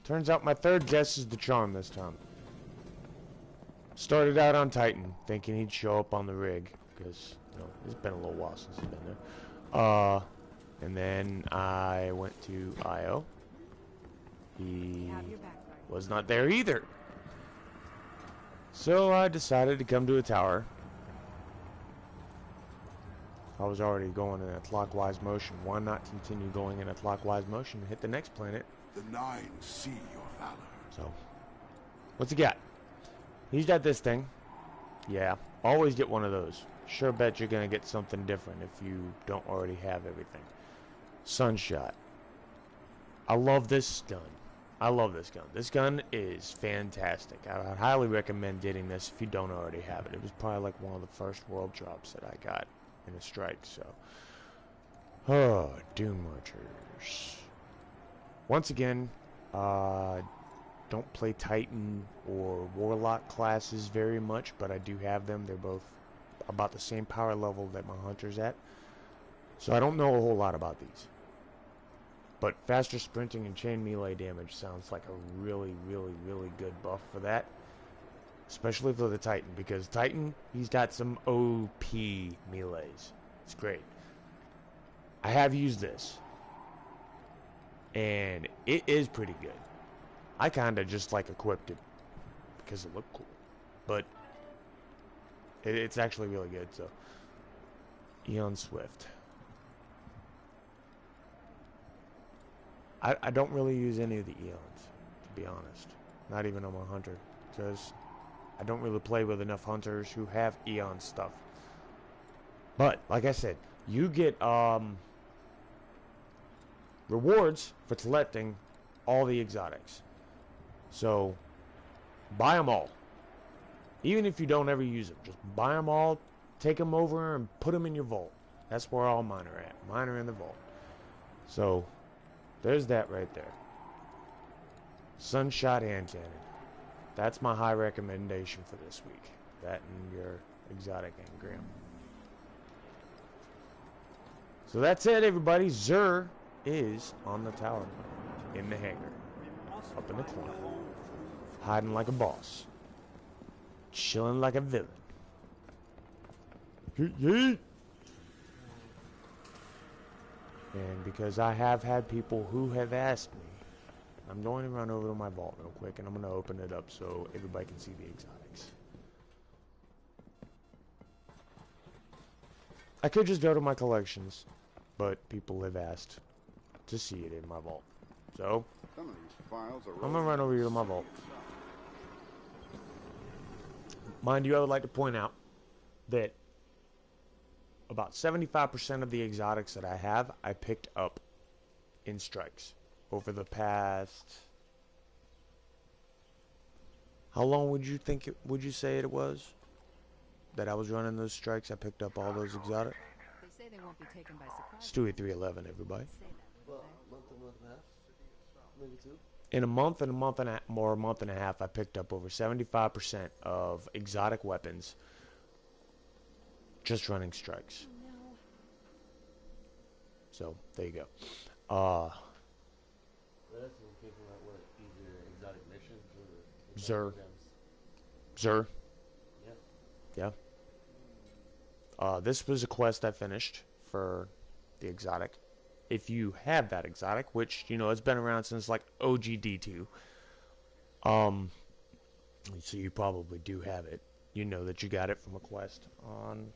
Turns out my third guess is the charm this time. Started out on Titan, thinking he'd show up on the rig, because, you know, it's been a little while since he's been there. And then I went to Io. He was not there either. So I decided to come to a tower. I was already going in a clockwise motion. Why not continue going in a clockwise motion and hit the next planet? The Nine see your valor. So, what's he got? He's got this thing. Yeah, always get one of those. Sure bet you're gonna get something different if you don't already have everything. Sunshot. I love this gun. I love this gun. This gun is fantastic. I would highly recommend getting this if you don't already have it. It was probably like one of the first world drops that I got in a strike, so. Oh, Doom Marchers. Once again, don't play Titan or Warlock classes very much, but I do have them. They're both about the same power level that my Hunter's at. So I don't know a whole lot about these. But faster sprinting and chain melee damage sounds like a really, really, really good buff for that. Especially for the Titan, because Titan, he's got some OP melees. It's great. I have used this. And it is pretty good. I kind of just like equipped it because it looked cool. But it's actually really good, so. Eon Swift. I don't really use any of the Eons, to be honest. Not even on my Hunter. Because I don't really play with enough Hunters who have Eon stuff. But, like I said, you get rewards for collecting all the exotics. So, buy them all. Even if you don't ever use them, just buy them all, take them over, and put them in your vault. That's where all mine are at. Mine are in the vault. So, there's that right there. Sunshot hand cannon. That's my high recommendation for this week. That and your exotic engram. So that's it, everybody. Xur is on the tower, in the hangar, up in the corner, hiding like a boss, chilling like a villain. Yeet. And because I have had people who have asked me, I'm going to run over to my vault real quick, and I'm going to open it up so everybody can see the exotics. I could just go to my collections, but people have asked to see it in my vault. So, I'm going to run over here to my vault. Mind you, I would like to point out that about 75% of the exotics that I have, I picked up in strikes over the past. How long would you think would you say it was that I was running those strikes? I picked up all those exotics. They say they won't be taken by surprise. Stewie 311, everybody. Well, a month and a half, maybe two. In a month and a half, I picked up over 75% of exotic weapons just running strikes. Oh, no. So there you go. That's came from what, either exotic missions or Xur. gems. Xur. Yeah. Yeah. This was a quest I finished for the exotic. If you have that exotic, which, you know, it's been around since like OG D2. So you probably do have it. You know that you got it from a quest on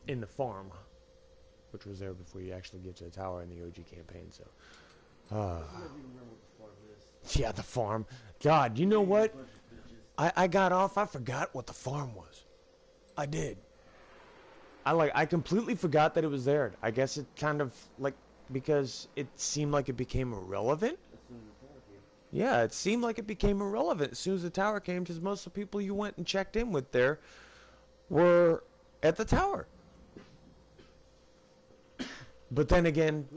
in the farm, which was there before you actually get to the tower in the OG campaign. So, yeah, the farm. God, you know what? I got off. I forgot what the farm was. I did. I completely forgot that it was there. I guess it kind of like because it seemed like it became irrelevant. Yeah, it seemed like it became irrelevant as soon as the tower came, because most of the people you went and checked in with there were at the tower. But then again,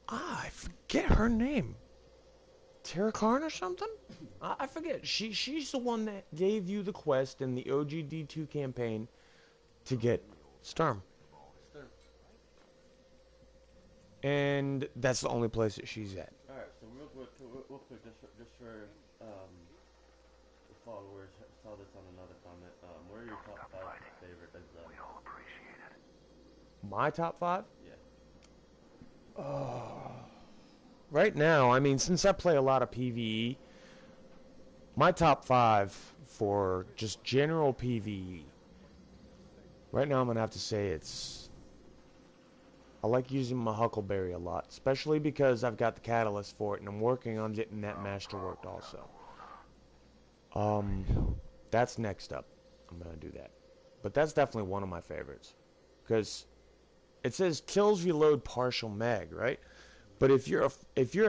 I forget her name. Tara Karn or something? I forget. She's the one that gave you the quest in the OG D2 campaign to get Sturm. and that's the only place that she's at. Alright, so real quick, just for the followers, saw this on another comment. What are your top 5 favorite exotics? My top 5? Yeah. Right now, I mean, since I play a lot of PvE, my top 5 for just general PvE, right now I'm going to have to say I like using my Huckleberry a lot, especially because I've got the catalyst for it, and I'm working on getting that masterworked also. That's next up. I'm going to do that. But that's definitely one of my favorites, because it says kills reload partial mag, right? But if you're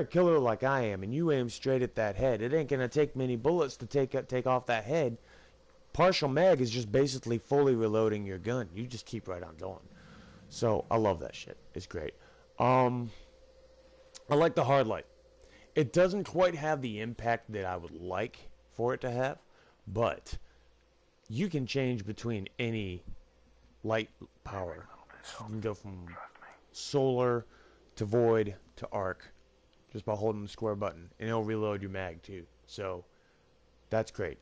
a killer like I am and you aim straight at that head, it ain't gonna take many bullets to take off that head. Partial mag is just basically fully reloading your gun. You just keep right on going. So I love that shit. It's great. I like the hard light. It doesn't quite have the impact that I would like for it to have, but you can change between any light power. You can go from solar to void to arc just by holding the square button, and it'll reload your mag too. So that's great.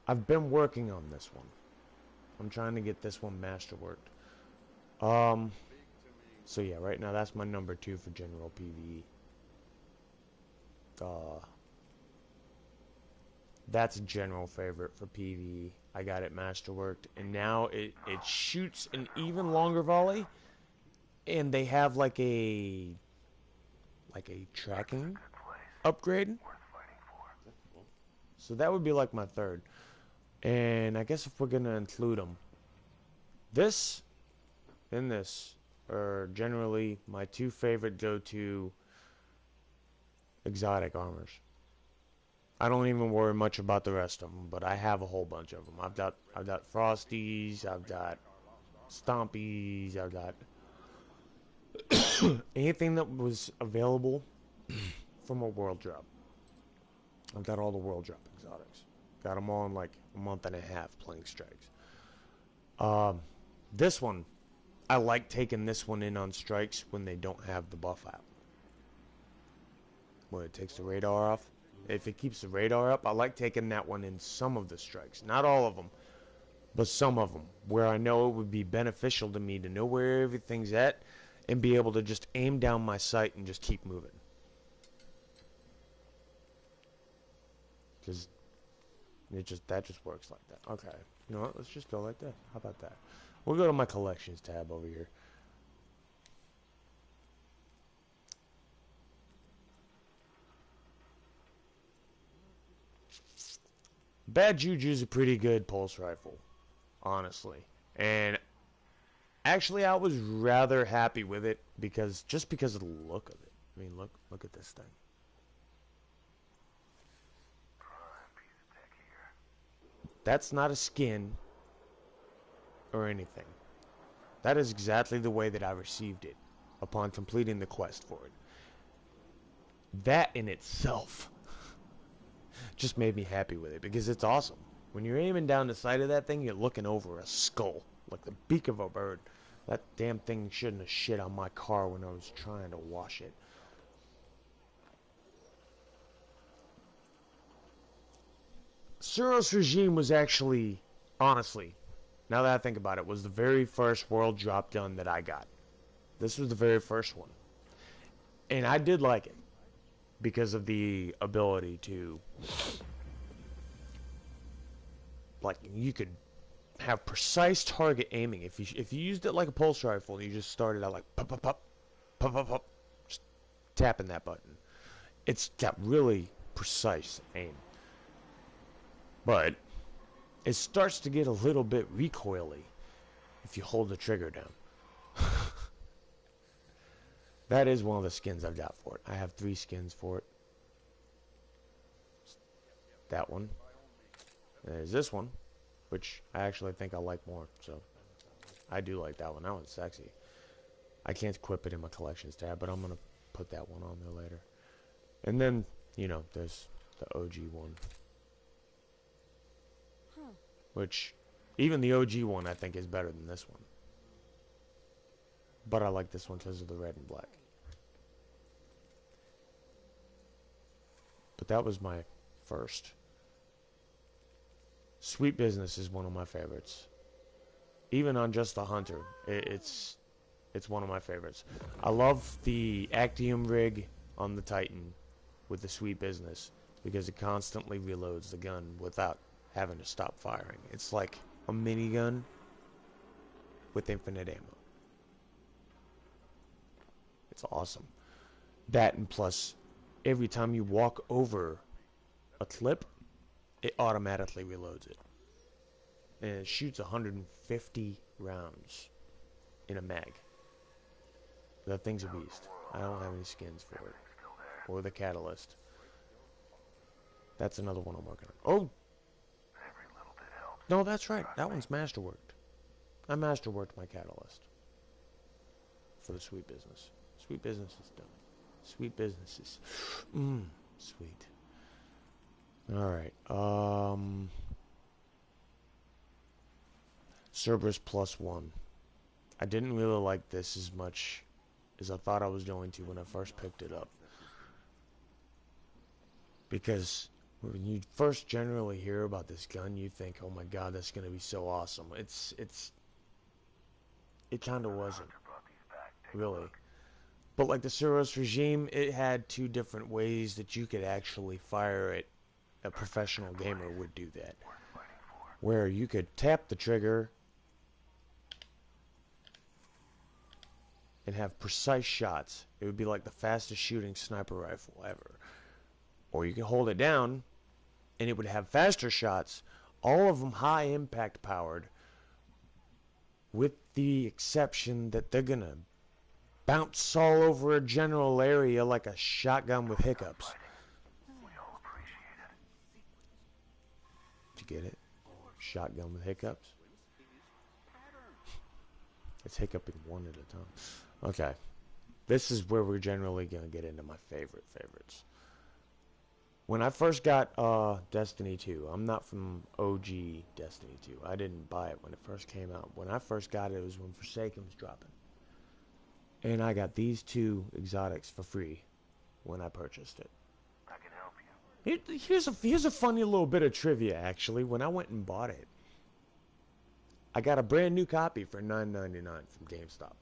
I've been working on this one. I'm trying to get this one masterworked. So yeah, right now that's my number 2 for general PvE. That's a general favorite for PvE. I got it masterworked, and now it shoots an even longer volley, and they have like a tracking upgrade. So that would be like my 3rd. And I guess if we're gonna include them, this and this are generally my 2 favorite go-to exotic armors. I don't even worry much about the rest of them, but I have a whole bunch of them. I've got Frosties, I've got Stompies, I've got anything that was available from a world drop. I've got all the world drop exotics. Got them all in like a month and a half playing strikes. This one, I like taking this one in on strikes when they don't have the buff out. When it takes the radar off. If it keeps the radar up, I like taking that one in some of the strikes. Not all of them, but some of them. Where I know it would be beneficial to me to know where everything's at and be able to just aim down my sight and just keep moving. Because that just works like that. Okay. You know what? Let's just go like this. How about that? We'll go to my collections tab over here. Bad Juju's a pretty good pulse rifle, honestly. And actually, I was rather happy with it just because of the look of it. I mean, look at this thing. That's not a skin or anything. That is exactly the way that I received it upon completing the quest for it. That in itself just made me happy with it because it's awesome. When you're aiming down the sight of that thing, you're looking over a skull, like the beak of a bird. That damn thing shouldn't have shit on my car when I was trying to wash it. Suros Regime was actually, honestly, now that I think about it, was the very first world drop gun that I got. This was the very first one. And I did like it because of the ability to, like, you could have precise target aiming. If you used it like a pulse rifle, you just started out like pop pop pop pop pop pop, just tapping that button. It's got really precise aim, but it starts to get a little bit recoily if you hold the trigger down. That is one of the skins I've got for it. I have 3 skins for it. That one. There's this one, which I actually think I like more. So I do like that one. That one's sexy. I can't equip it in my collections tab, but I'm going to put that one on there later. And then, you know, there's the OG one. Which, even the OG one I think is better than this one. But I like this one because of the red and black. but that was my first. Sweet Business is one of my favorites. Even on just the Hunter, it's one of my favorites. I love the Actium rig on the Titan with the Sweet Business because it constantly reloads the gun without having to stop firing. It's like a minigun with infinite ammo. It's awesome. That, and plus, every time you walk over a clip, it automatically reloads it. And it shoots 150 rounds in a mag. That thing's a beast. I don't have any skins for it. Or the catalyst. That's another one I'm working on. Oh! No, that's right. That one's masterworked. I masterworked my catalyst. For the Sweet Business. Sweet Business is done. Sweet Business is... sweet. Alright. Cerberus +1. I didn't really like this as much as I thought I was going to when I first picked it up. Because when you first generally hear about this gun, you think, oh my god, that's going to be so awesome. It kind of wasn't. Really. But like the Cerberus regime, it had two different ways that you could actually fire it. A professional gamer would do that. Where you could tap the trigger and have precise shots. It would be like the fastest shooting sniper rifle ever. Or you could hold it down and it would have faster shots, all of them high impact powered, with the exception that they're gonna bounce all over a general area like a shotgun with hiccups. Did you get it? Shotgun with hiccups? It's hiccuping one at a time. Okay. This is where we're generally going to get into my favorites. When I first got Destiny 2, I'm not from OG Destiny 2. I didn't buy it when it first came out. When I first got it, it was when Forsaken was dropping. And I got these two exotics for free when I purchased it. I can help you. Here's a funny little bit of trivia, actually. When I went and bought it, I got a brand new copy for $9.99 from GameStop.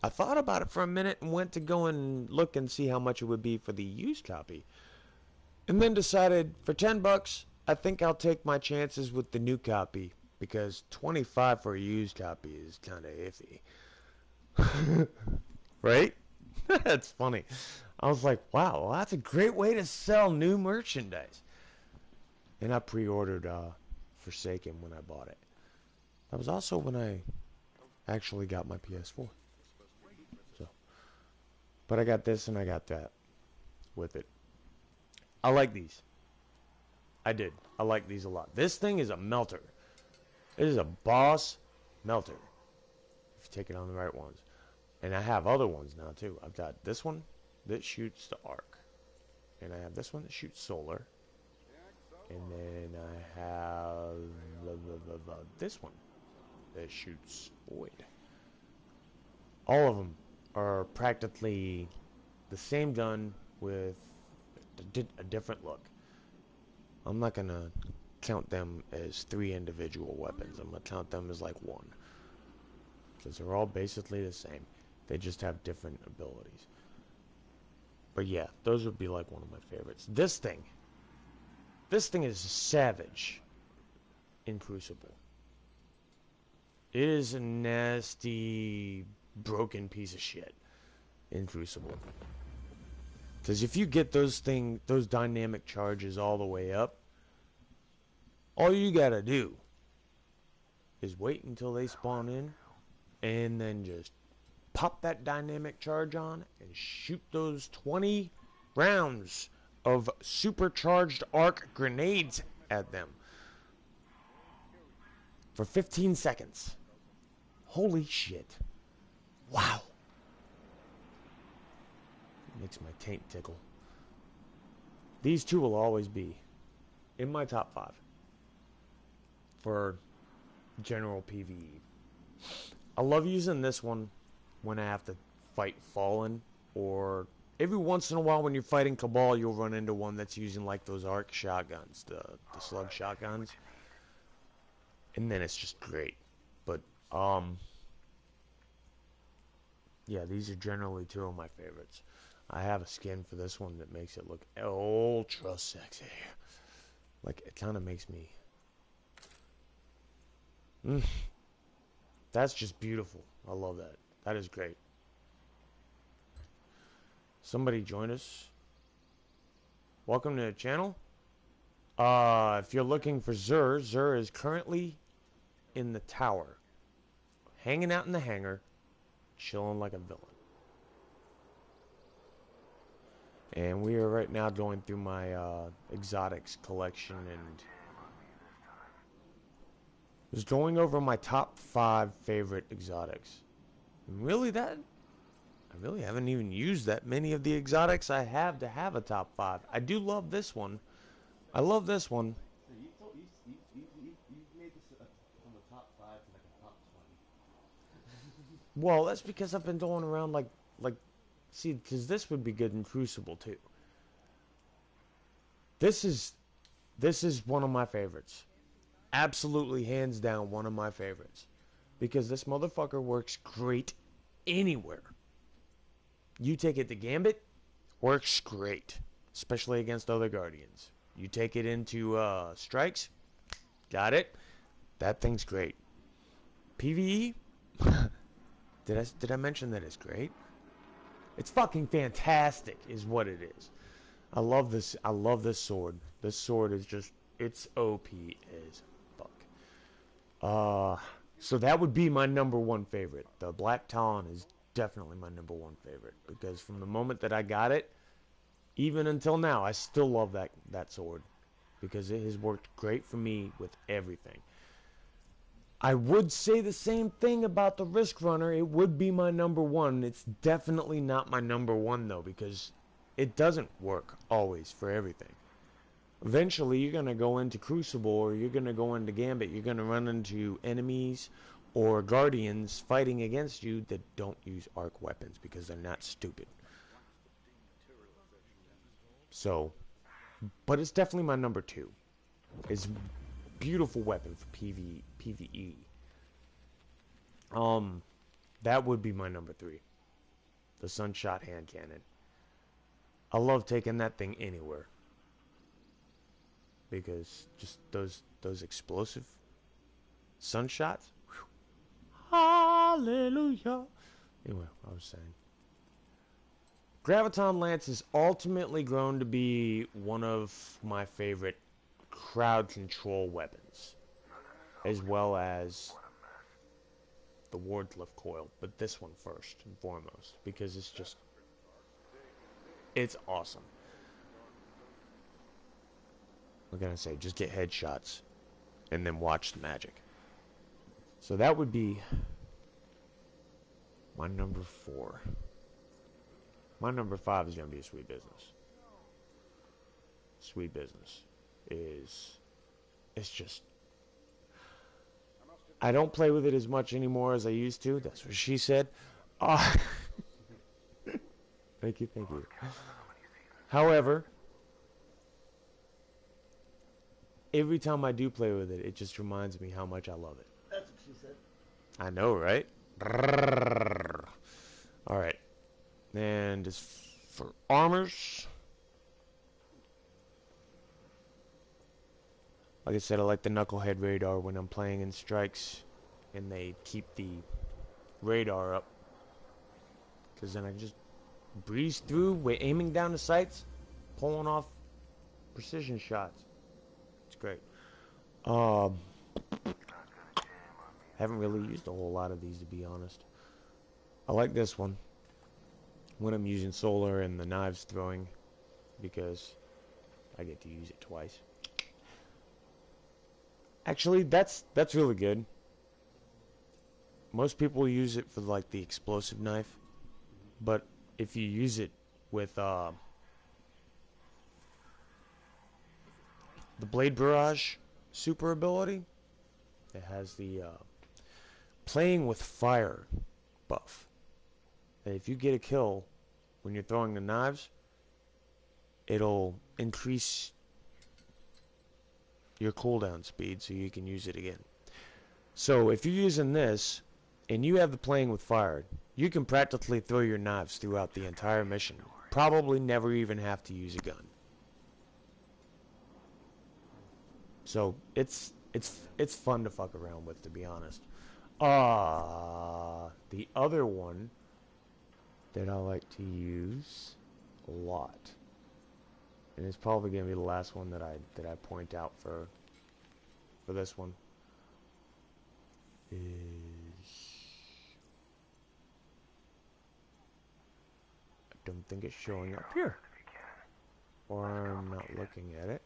I thought about it for a minute and went to go and look and see how much it would be for the used copy. And then decided, for $10, I think I'll take my chances with the new copy. Because $25 for a used copy is kind of iffy. Right? That's funny. I was like, wow, well, that's a great way to sell new merchandise. And I pre-ordered Forsaken when I bought it. That was also when I actually got my PS4. But I got this and I got that with it. I like these. I did. I like these a lot. This thing is a melter. It is a boss melter. If you take it on the right ones. And I have other ones now too. I've got this one that shoots the arc. And I have this one that shoots solar. And then I have this one that shoots void. All of them are practically the same gun with a different look. I'm not going to count them as 3 individual weapons. I'm going to count them as like one. Because they're all basically the same. They just have different abilities. But yeah, those would be like one of my favorites. This thing is savage in Crucible. It is a nasty, broken piece of shit in Crucible. Because if you get those dynamic charges all the way up, all you gotta do is wait until they spawn in, and then just pop that dynamic charge on and shoot those 20 rounds of supercharged arc grenades at them for 15 seconds. Holy shit. Wow. It makes my taint tickle. These two will always be in my top 5 for general PvE. I love using this one when I have to fight Fallen, or Every once in a while when you're fighting Cabal, you'll run into one that's using like those arc shotguns, the slug shotguns. And then it's just great. But, yeah, these are generally two of my favorites. I have a skin for this one that makes it look ultra sexy. Like, it kind of makes me... That's just beautiful. I love that. That is great. Somebody join us. Welcome to the channel. If you're looking for Xur, Xur is currently in the tower, hanging out in the hangar, chilling like a villain. And we are right now going through my exotics collection and was going over my top 5 favorite exotics. And really, I really haven't even used that many of the exotics I have to have a top 5. I do love this one. I love this one. So you made this from a top 5 to like a top 20. Well, that's because I've been going around like, see, because this would be good in Crucible too. This is one of my favorites. Absolutely, hands down, one of my favorites. Because this motherfucker works great anywhere. You take it to Gambit, works great. Especially against other Guardians. You take it into Strikes, got it. That thing's great. PvE, did I mention that it's great? It's fucking fantastic, is what it is. I love this. I love this sword. This sword is just, it's OP as fuck. So that would be my number 1 favorite. The Black Talon is definitely my number 1 favorite because from the moment that I got it, even until now, I still love that sword because it has worked great for me with everything. I would say the same thing about the Risk Runner. It would be my number 1. It's definitely not my number 1 though because it doesn't work always for everything. Eventually, you're going to go into Crucible or you're going to go into Gambit. You're going to run into enemies or Guardians fighting against you that don't use arc weapons because they're not stupid. So, but it's definitely my number 2. It's a beautiful weapon for PvE. That would be my number 3. The Sunshot Hand Cannon. I love taking that thing anywhere. Because just those explosive sunshots. Hallelujah. Anyway, I was saying. Graviton Lance has ultimately grown to be one of my favorite crowd control weapons. As well as the Wardlift Coil. But this one first and foremost. Because it's just... it's awesome. What can I say? Just get headshots. And then watch the magic. So that would be my number 4. My number 5 is going to be a Sweet Business. Sweet Business is... it's just... I don't play with it as much anymore as I used to. That's what she said. Thank you, thank you. However, every time I do play with it, it just reminds me how much I love it. That's what she said. I know, right? Alright. And as for armors, like I said, I like the Knucklehead radar when I'm playing in Strikes and they keep the radar up. Because then I just breeze through, we're aiming down the sights, pulling off precision shots. It's great. Haven't really used a whole lot of these, to be honest. I like this one when I'm using solar and the knives throwing because I get to use it twice. Actually, that's really good. Most people use it for like the explosive knife, but if you use it with the Blade Barrage super ability, it has the playing with fire buff. And if you get a kill when you're throwing the knives, it'll increase your cooldown speed so you can use it again. So if you're using this and you have the playing with fire, you can practically throw your knives throughout the entire mission. Probably never even have to use a gun. So it's fun to fuck around with, to be honest. The other one that I like to use a lot, and it's probably gonna be the last one that I point out for this one, is I don't think it's showing up here, or I'm not looking at it.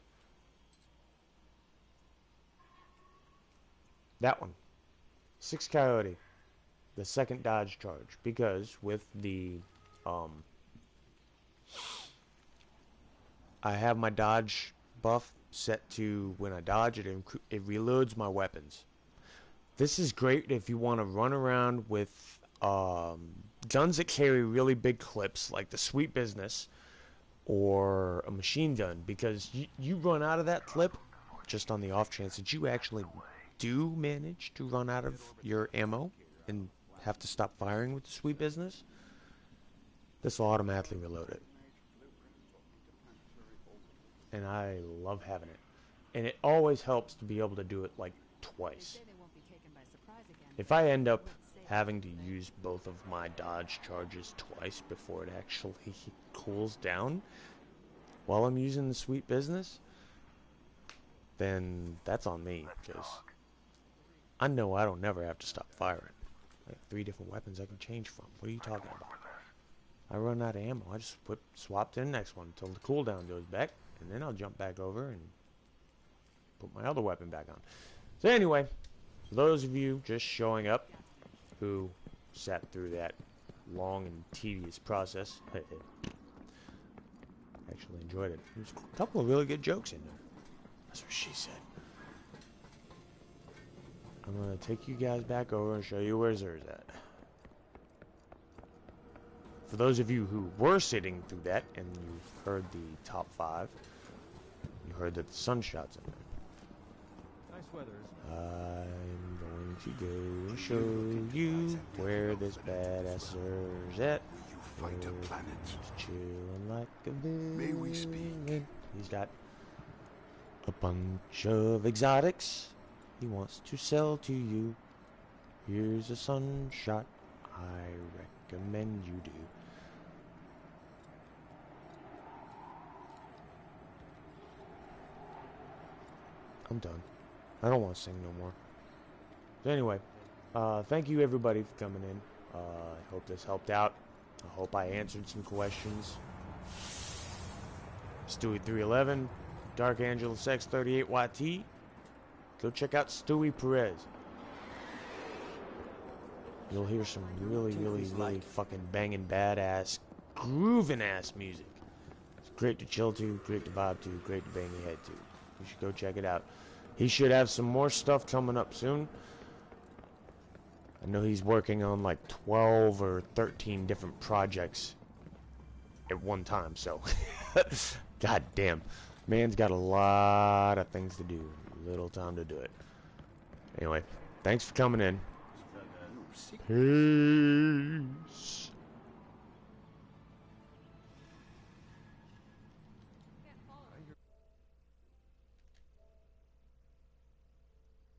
That one, 6 Coyote, the second dodge charge, because with the I have my dodge buff set to when I dodge it reloads my weapons. This is great if you want to run around with guns that carry really big clips, like the Sweet Business or a machine gun, because you run out of that clip just on the off chance that you actually do manage to run out of your ammo and have to stop firing with the Sweet Business. This will automatically reload it, and I love having it. And it always helps to be able to do it like twice. If I end up having to use both of my dodge charges twice before it actually cools down while I'm using the Sweet Business, then that's on me, because I know I don't never have to stop firing. Like 3 different weapons I can change from. What are you talking about? I run out of ammo. I just swap to the next one until the cooldown goes back, and then I'll jump back over and put my other weapon back on. So anyway, for those of you just showing up who sat through that long and tedious process, I actually enjoyed it. There's a couple of really good jokes in there. That's what she said. I'm going to take you guys back over and show you where Xur's at. For those of you who were sitting through that and you've heard the top 5, you heard that the sun shot's in there. Nice weather, I'm going to go and show you where this badass Xur's at. Will you find a planet? He's chilling like a villain. May we speak? He's got a bunch of exotics he wants to sell to you. Here's a sun shot I recommend you do. I'm done. I don't want to sing no more. So anyway, thank you everybody for coming in. I hope this helped out. I hope I answered some questions. Stewie311, Dark Angelus X38YT. Go check out Stewie Perez. You'll hear some really fucking banging, badass, grooving ass music. It's great to chill to, great to vibe to, great to bang your head to. You should go check it out. He should have some more stuff coming up soon. I know he's working on like 12 or 13 different projects at one time, so god damn. Man's got a lot of things to do. Little time to do it. Anyway, thanks for coming in. Peace.